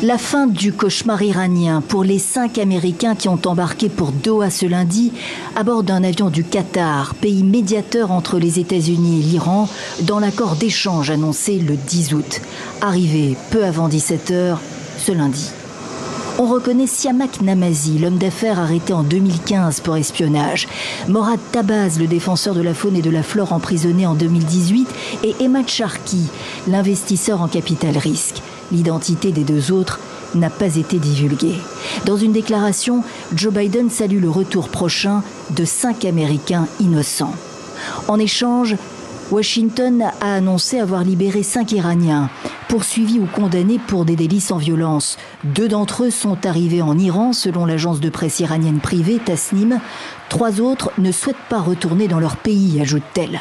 La fin du cauchemar iranien pour les 5 Américains qui ont embarqué pour Doha ce lundi à bord d'un avion du Qatar, pays médiateur entre les États-Unis et l'Iran, dans l'accord d'échange annoncé le 10 août. Arrivé peu avant 17 h ce lundi. On reconnaît Siamak Namazi, l'homme d'affaires arrêté en 2015 pour espionnage. Morad Tabaz, le défenseur de la faune et de la flore emprisonné en 2018. Et Emad Sharki, l'investisseur en capital risque. L'identité des 2 autres n'a pas été divulguée. Dans une déclaration, Joe Biden salue le retour prochain de 5 Américains innocents. En échange, Washington a annoncé avoir libéré 5 Iraniens, poursuivis ou condamnés pour des délits sans violence. 2 d'entre eux sont arrivés en Iran, selon l'agence de presse iranienne privée Tasnim. 3 autres ne souhaitent pas retourner dans leur pays, ajoute-t-elle.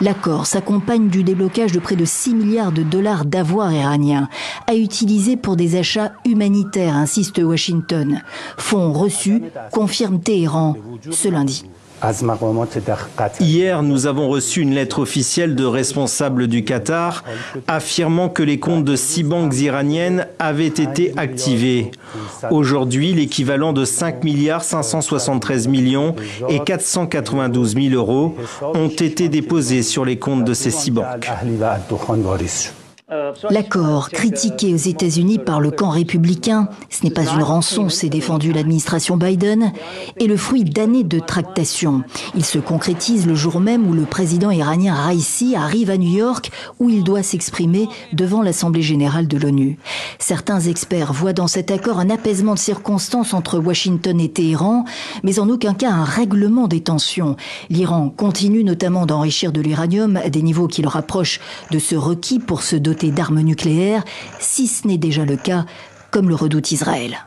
L'accord s'accompagne du déblocage de près de 6 milliards de dollars d'avoirs iraniens à utiliser pour des achats humanitaires, insiste Washington. Fonds reçus, confirme Téhéran ce lundi. Hier, nous avons reçu une lettre officielle de responsables du Qatar affirmant que les comptes de 6 banques iraniennes avaient été activés. Aujourd'hui, l'équivalent de 5 573 millions et 492 000 euros ont été déposés sur les comptes de ces 6 banques. L'accord, critiqué aux États-Unis par le camp républicain, ce n'est pas une rançon, s'est défendu l'administration Biden, est le fruit d'années de tractations. Il se concrétise le jour même où le président iranien Raïssi arrive à New York, où il doit s'exprimer devant l'Assemblée générale de l'ONU. Certains experts voient dans cet accord un apaisement de circonstances entre Washington et Téhéran, mais en aucun cas un règlement des tensions. L'Iran continue notamment d'enrichir de l'uranium à des niveaux qui le rapprochent de ce requis pour se doter d'armes nucléaires, si ce n'est déjà le cas, comme le redoute Israël.